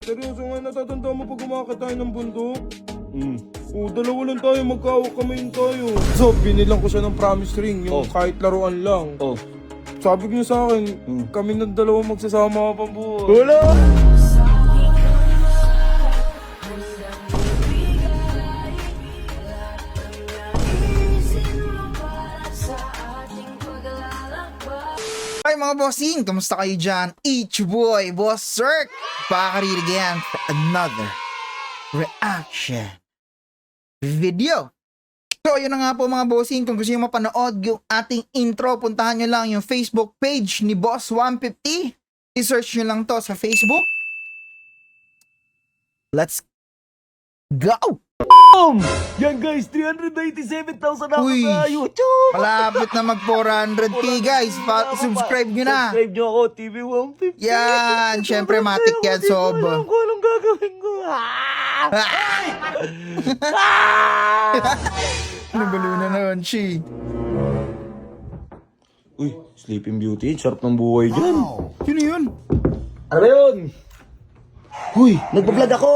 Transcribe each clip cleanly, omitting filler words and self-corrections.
Seryoso nga, natatanda mo pag umakit tayo ng bundok? Dalawa lang tayo, magkawak kamayin tayo. So, binilang ko siya ng promise ring, yung kahit laruan lang. Sabi ko niya sa akin, kami ng dalawa magsasama pa buhay. Wala! Hi mga bossing, kamusta kayo dyan? It's your boy, Boss Cirque. Pakarir again for another reaction video. So yun na nga po mga bossing, kung gusto nyo mapanood yung ating intro, puntahan nyo lang yung Facebook page ni Boss 150. I-search nyo lang to sa Facebook. Let's go! Boom! Yan guys, 397,000 na ako Uy, sa YouTube! malapit na mag 400k guys. Subscribe nyo na. Subscribe nyo ako, TV 150. Yan, syempre matik yan, sob. Alam ko anong gagawin ko. Nabalo na naman, Chi. Uy, Sleeping Beauty, sarap ng buhay dyan. Sino yun? Ano ba yun? Uy, nagbablog ako.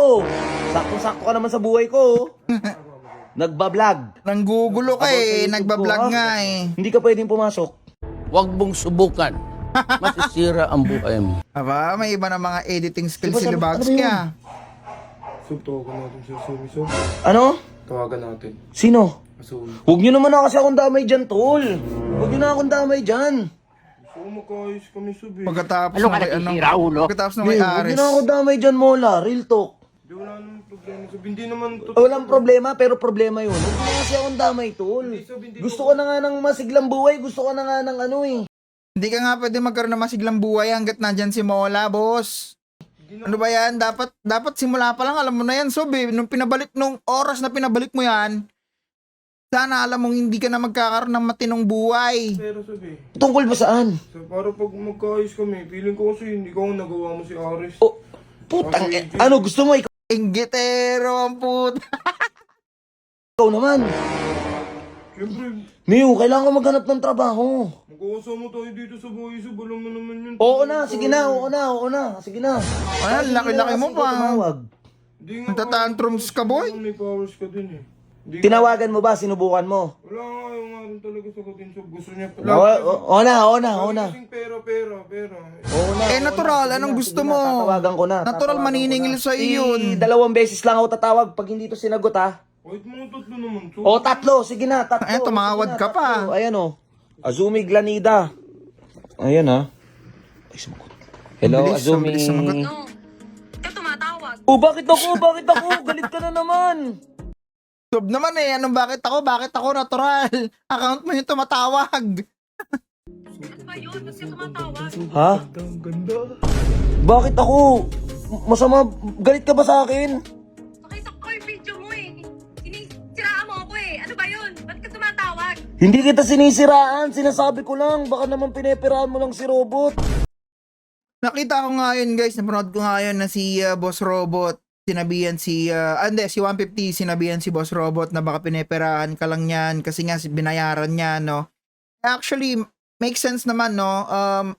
Sakto-sakto ka naman sa buhay ko. Nagbablog. Nanggugulo ka eh, About sa YouTube nagbablog ko, ha? nga eh. Hindi ka pwedeng pumasok. Huwag mong subukan. Masisira ang buhay mo. Aba, may iba na mga editing skills Diba si sabi- Lebowski ano ba yun? ah. Sub, tawagan natin siya, Sumi, Sub. Ano? Tawagan natin. Sino? Sumi. Huwag nyo naman na kasi akong damay dyan, tol. Huwag nyo na akong damay dyan. Gusto ko magkaayos kami, Sub eh. Pagkatapos Ano ng ka kay nakikira, ulo? Pagkatapos ng Huwag kay nyo Ares. na akong damay dyan, Mola. Real talk. Di, wala namang problema, Sub. Hindi naman Walang problema, pero problema yun. Huwag nyo na kasi akong damay, tol. Gusto ko na nga ng masiglang buhay. Gusto ko na nga ng ano eh. Hindi ka nga pwede magkaroon ng masiglang buhay hanggat nandyan si Mola, boss. Ano ba yan? Dapat simula pa lang, alam mo na yan, Sob eh. Nung oras na pinabalik mo yan, sana alam mong hindi ka na magkakaroon ng matinong buhay. Pero, Sub eh. Tungkol ba saan? So, para pag magkaayos kami, feeling ko kasi hindi ko nagawa mo si Aris. Oh, putang ano, gusto mo ikaw Inggitero ang puta. naman? Siyempre, Miu, kailangan ko maghanap ng trabaho. magkakasama tayo dito sa bahay, Sub. Alam mo naman yun. Oo na, sige na, oo na, sige na. Ano, laki-laki mo pa. Hindi nga. Nagtatantrums ka, boy? May powers ka din eh. Hindi nga. Tinawagan mo ba? Sinubukan mo? Wala nga yung nga rin talaga sagutin, Sub. Gusto niya. Oo na. Kasing pera. Oo na. Eh, natural, Sige anong na, gusto sige mo? na, tatawagan ko na. Natural, tatawagan maniningil ko na. sa iyo yun. 2 beses lang ako tatawag pag hindi to sinagot ha. Kahit mga tatlo naman, Sub. O, 3, sige na, 3. Ayan, tumawad Sige na, ka pa. 3. Ayan o. Azumi Glanida. Ayan ha. Ay, sumagot. Hello, Ang Azumi. bilis sumagot. No. Ikaw tumatawag. Oh, bakit ako? Galit ka na naman. Sob naman eh, anong bakit ako natural. Account mo yung tumatawag. Ano ba yun? Ba't ka tumatawag? Ha? Ang ganda. Bakit ako? Masama, galit ka ba sa akin? Nakita ko yung video mo eh. Sinisiraan mo ako eh. Ano ba yun? Ba't ka tumatawag? Hindi kita sinisiraan, sinasabi ko lang, baka naman pineperahan mo lang si Robot. Nakita ko nga yun guys, napanood ko nga yun na si Boss Robot. Sinabihan si 150 sinabihan si Boss Robot na baka pineperahan ka lang yan kasi nga binayaran niya, no. Actually, makes sense naman, no.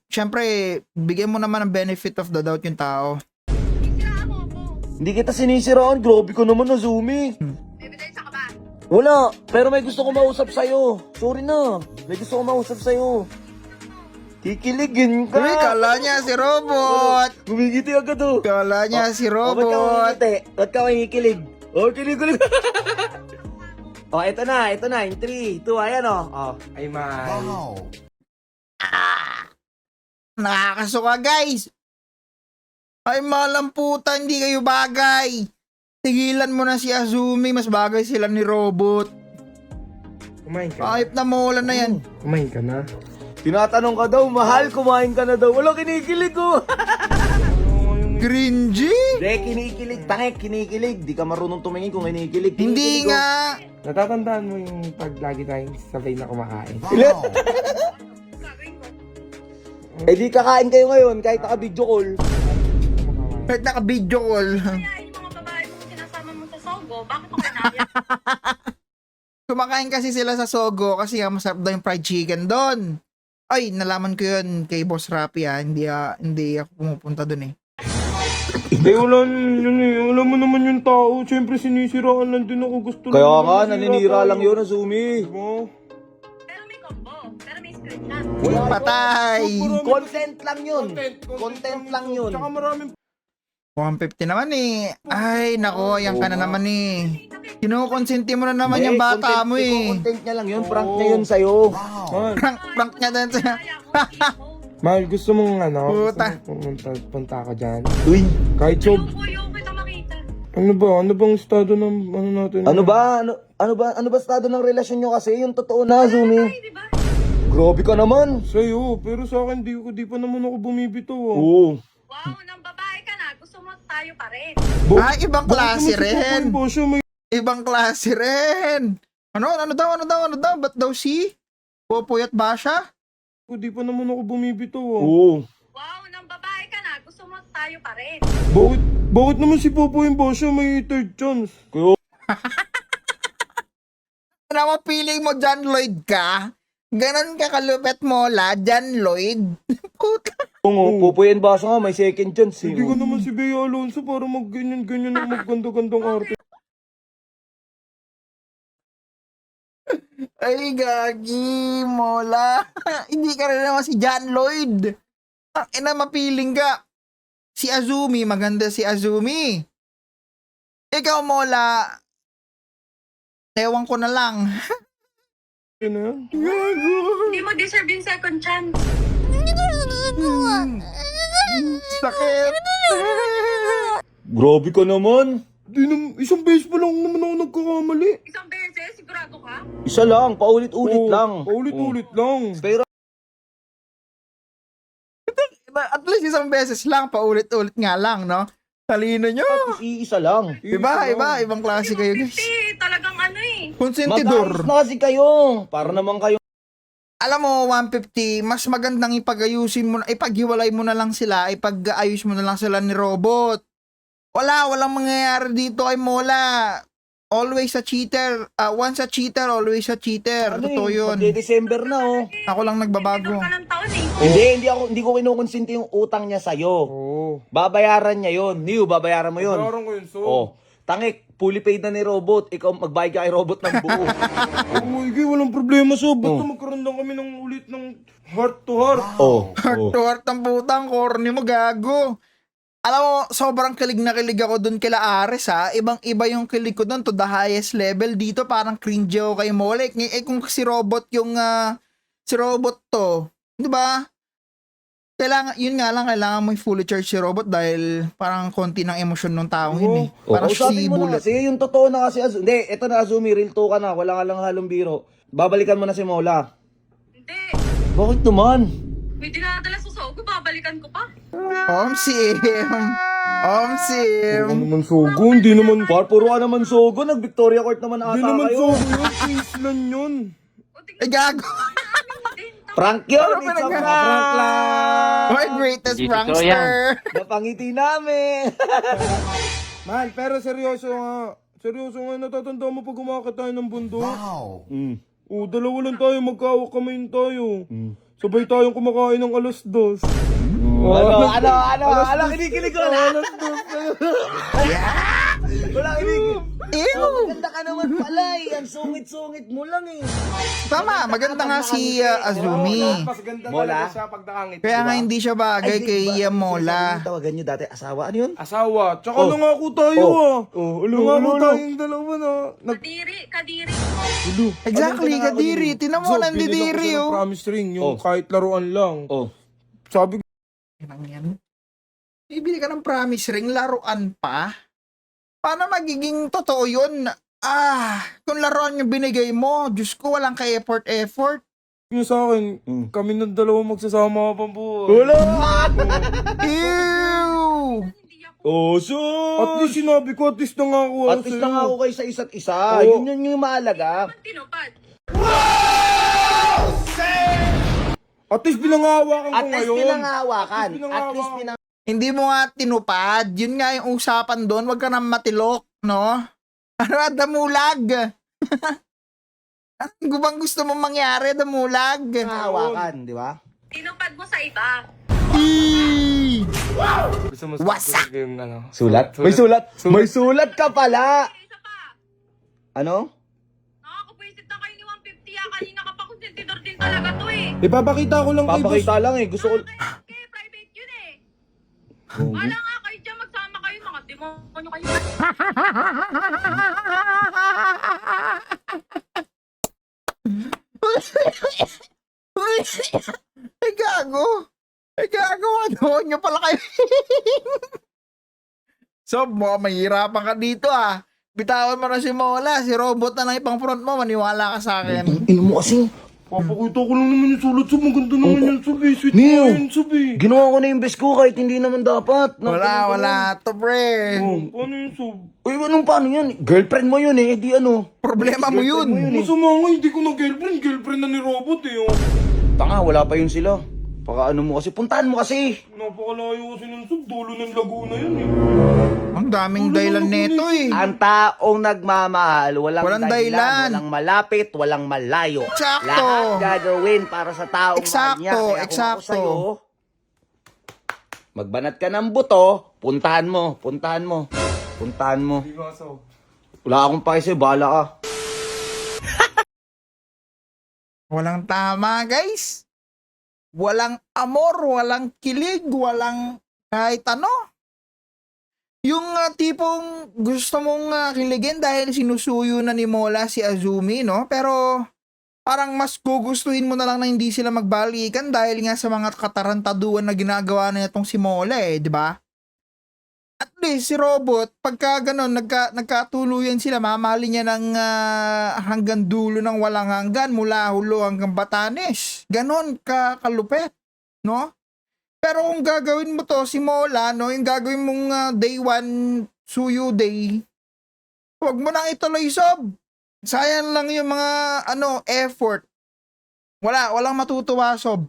Syempre, bigyan mo naman ng benefit of the doubt yung tao. Sinisiraan mo ako. Hindi kita sinisiraan, grabe ka naman, Azumi. Ebidensya ka ba? Wala, pero may gusto ko mausap sa'yo. Sorry na, may gusto ko mausap sa'yo. Kikiligin ka. Uy, kala niya si Robot. Gumigiti agad oh. Kala niya si Ba't ka Robot. kumingiti? Ba't ka kinikilig? Oh, kilig. Oh, ito na, in 3, 2, ayan oh. Oh. Ay, man. Nakakasuka guys. Ay malamputan, hindi kayo bagay. Tigilan mo na si Azumi, mas bagay sila ni Robot. Kumain ka. Kahit na maulan na yan. Kumain ka na. Tinatanong ka daw, mahal, kumain ka na daw. Wala, kinikilig oh. Cringy? Hindi, kinikilig. Tangek, kinikilig. Di ka marunong tumingin kung kinikilig. Hindi Kinikilig, nga. Natatandaan mo yung pag lagi tayong sabay na kumakain. oh. Ilan? Gagawin ko. Eh di kakain kayo ngayon kahit naka-video call. Kahit naka-video call. Kaya yung mga babae mo sinasama mo sa Sogo, bakit ako inayat? Kumakain kasi sila sa Sogo kasi nga masarap daw yung fried chicken doon. Ay, nalaman ko yun kay Boss Rappi ah. Hindi ako pumupunta doon eh. wala yun eh. Alam mo naman yung tao. Siyempre sinisiraan lang din ako. Gusto Kaya lang nga, naman naninira tayo. lang yun, Azumi. Diba? Pero may combo. Pero may screenshot. Patay! Content lang yun. Content lang yun. Tsaka maraming 150 naman eh. Ay, nako, yan ka na naman eh. Kinukonsenti mo na naman Hindi, yung bata content- mo eh. Content niya lang yun, prank niya yun sa'yo. Mahal, Prank niya din sa'yo. Kaya ko, hindi ako. mahal, gusto mong ano? Puta. Gusto mong punta ka dyan? Uy, Kahit sob. Ayoko kita makita. Ano ba? Ano bang estado ng ano natin? ano ba estado ng relasyon nyo kasi? Yung totoo na, Azumi. Ay, di ba? Grabe ka naman. Sa'yo, pero sa akin di pa naman ako bumibitaw ah. Oo. Wow, nang babae ka na. Gusto mo tayo pa rin. Ay, ibang klase rin. Siya may Ibang klase rin. Ano daw? Ba't daw si? Pupuyat ba siya? di pa naman ako bumibitaw ah. Oo. Wow, nang babae ka na. Gusto mo tayo pa rin. Bakit naman si Popo yung boss may third chance? Ano mo feeling mo, John Lloyd ka? Ganon ka kalupet mo, John Lloyd. Puta. Oo, pupuyin ba nga, may second chance eh. Hindi ko naman si Bea Alonso para mag-ganyan-ganyan na magganda-gandang arte. Ay, gagi, mola. Hindi ka rin naman si John Lloyd. Ang ina, mapiling ka. Si Azumi, maganda si Azumi. Ikaw, mola. Ewan ko na lang. Yun na yan. Hindi mo deserve yung second chance. Sakit. Grabe ka naman. Isang beses pa lang naman ako nagkakamali. Isang beses, sigurado ka? Isa lang, paulit-ulit Oo, lang. Paulit-ulit lang. Pero At least isang beses lang, paulit-ulit nga lang, no? Talino nyo. iisa lang. Ibang klase kayo, guys. Kasi talagang ano eh. Konsentidor. Mag-ayos na kasi kayo. Para naman kayo. Alam mo, 150, mas magandang ipag-ayusin mo, ipaghiwalay mo na lang sila, ipag-ayos mo na lang sila ni Robot. Walang mangyayari dito kay Mola. Always a cheater. Once a cheater, always a cheater. Totoo yun. Magde-December na oh. Ako lang nagbabago. Ka ng taon eh. Hindi ko kinukonsinti yung utang niya sa'yo. Oo. Babayaran niya yon. Niyo, babayaran mo yon. Parang ko yun, so. Oh. Tangik, fully paid na ni Robot. Ikaw magbayad ka kay Robot ng buo. Oo, Iggy, walang problema, so. Basta magkaroon lang kami ng ulit ng heart to heart. oh. Tuwart ang putang, corny mo, gago. Alam mo, sobrang kilig na kilig ako dun kila Ares ha. Ibang-iba yung kilig ko dun to the highest level. Dito parang cringe ako kay Molek. Kung si Robot yung, si Robot to, di ba? Kailangan mo fully charge si Robot dahil parang konti ng emosyon ng taong yun eh. Parang Kausapin si mo na Bullet. kasi. Yung totoo na kasi. Hindi, ito na Azumi, real to ka na. Wala ka lang halong biro. Babalikan mo na si Mola. Hindi. Bakit naman? May dinadala sa sogo, babalikan ko pa. Omsim. Ano naman, Sogo? Hindi naman. Puro ka naman sogo. Nag-Victoria Court naman ata Hindi naman, kayo. Sogo yun. Case lang yun. O, Ay, gago. din. Prank yun. Ano It's a pinag- prank lang. My greatest Hindi totoo prankster. Napangiti namin. Mahal, pero seryoso nga. Seryoso nga, natatanda mo pag umakit tayo ng bundok? Oo, dalawa lang tayo, magkawak kamayin tayo. Sabay tayong kumakain ng alas 2. Ano, kinikilig ko na. Wala kinikilig. Ew. Maganda ka naman pala eh. Ang sungit-sungit mo lang eh. Tama, maganda nga si Azumi. Mas ganda Mola? talaga siya pag nakangit. Kaya nga hindi siya bagay kay Mola. Tawagan nyo dati, asawa. Ano yun? Asawa, tsaka nangako tayo nangako tayong dalawa na. Kadiri. Exactly, Kadiri. Tinan mo, nandidiri oh. oh. Promise ring, yung kahit laruan lang. Sabi ko, Yan yan. Bibili ka ng promise ring, laruan pa? Paano magiging totoo yun? Kung laruan yung binigay mo, Diyos ko, walang ka-effort. niya sa akin, kami ng dalawa magsasama pa po. Wala! Ew! Hindi ako. So! At least sinabi ko, at least nangako At least lang ako kayo sa isa't isa. Oo. Yun yung mahalaga. Ba't tinupad? At least pinangahawakan ko At least ngayon. pinanghawakan. At least At least pinang... Hindi mo nga tinupad. Yun nga yung usapan doon. Huwag ka nang matilok, no? Ano, damulag? Ano bang gusto mong mangyari, damulag? Pinanghawakan, di ba? Tinupad mo sa iba. Eee! Gusto mo Wasak! yung ano? Sulat? May sulat! May sulat ka pala! Isa pa. Ano? Nakakapwisit na kayo ni 150 ah. Kanina ka pa konsentidor din talaga to eh. Ipapakita ko lang kay boss. Papakita lang eh. Gusto ko... Okay, private yun eh. Wala nga kayo dyan, magsama kayo, mga demonyo kayo. Ay, gago. Ay, gago. Ano nyo pala kayo? So, mukhang mahirapan ka dito ah. Bitawan mo na si Mola. Si Robot na lang ipang front mo. Maniwala ka sa akin. Ino mo kasi. Papakita ko lang naman yung sulat sub. Maganda naman yung sub eh. Sweet Neo. mo yun sub eh. Ginawa ko na yung best ko kahit hindi naman dapat. Wala to, pre. Oh, paano yung sub? Uy, anong paano yan? Girlfriend mo yun eh. Di ano. Problema mo yun. Masama nga, hindi ko na girlfriend. Girlfriend na ni Robot eh. Oh. Tanga, wala pa yun sila. Baka ano mo kasi. Puntahan mo kasi. Napakalayo kasi ng sub. Dulo ng Laguna yun eh. Ang daming dahilan neto eh. Ang taong nagmamahal, Walang dahilan. walang malapit, walang malayo. Eksakto. Lahat gagawin para sa taong mahal niya. Eksakto, Kaya kung ako eksakto. sa'yo, magbanat ka ng buto, puntahan mo. Puntahan mo. Hindi nga so. Wala akong pake sa'yo, bahala ka. Walang tama, guys. Walang amor, walang kilig, walang kahit ano. Yung tipong gusto mong kiligin dahil sinusuyo na ni Mola si Azumi, no? Pero parang mas gugustuhin mo na lang na hindi sila magbalikan dahil nga sa mga katarantaduan na ginagawa na itong si Mola eh, di ba? At least si Robot, pagka ganon, nagkatuluyan sila, mamali niya ng hanggang dulo ng walang hanggan mula Hulo hanggang Batanes. Ganon kalupet, no? Pero kung gagawin mo to si Mola, no, yung gagawin mong day 1 suyo day, huwag mo nang ituloy sob. Sayang lang yung mga effort. Walang matutuwa sob.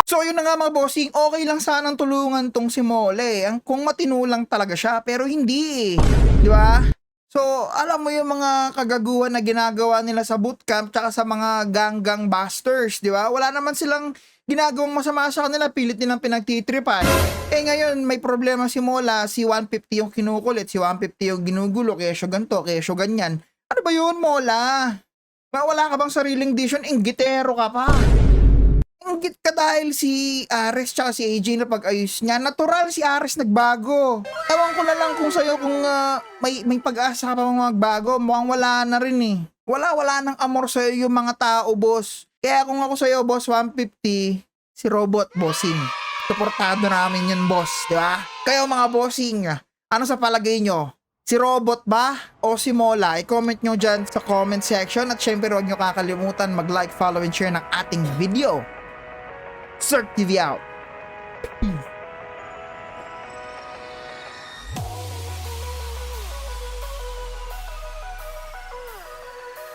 So yun na nga mga bossing, okay lang sanang tulungan tong si Mola eh. Kung matinulang talaga siya, pero hindi eh. Di ba? So alam mo yung mga kagaguhan na ginagawa nila sa bootcamp tsaka sa mga gang busters, di ba? Wala naman silang ginagawang masama sa kanila, pilit nilang pinagtitripan. Eh ngayon, may problema si Mola, si 150 yung kinukulit, si 150 yung ginugulo, kesyo ganto, kesyo ganyan. Ano ba yun, Mola? Wala ka bang sariling vision? Inggitero ka pa. Inggit ka dahil si Ares tsaka si AJ na pag-ayos niya. Natural si Ares nagbago. Ewan ko na lang kung sa'yo kung may pag-asa ka pa magbago. Mukhang wala na rin eh. Wala nang amor sa'yo yung mga tao, boss. Kaya kung ako sa'yo, boss, 150, si Robot, bossing. Suportado namin yun, boss, di ba? Kayo mga bossing, ano sa palagay nyo? Si Robot ba o si Mola? I-comment nyo dyan sa comment section at syempre huwag nyo kakalimutan mag-like, follow, and share ng ating video. Cirque TV out.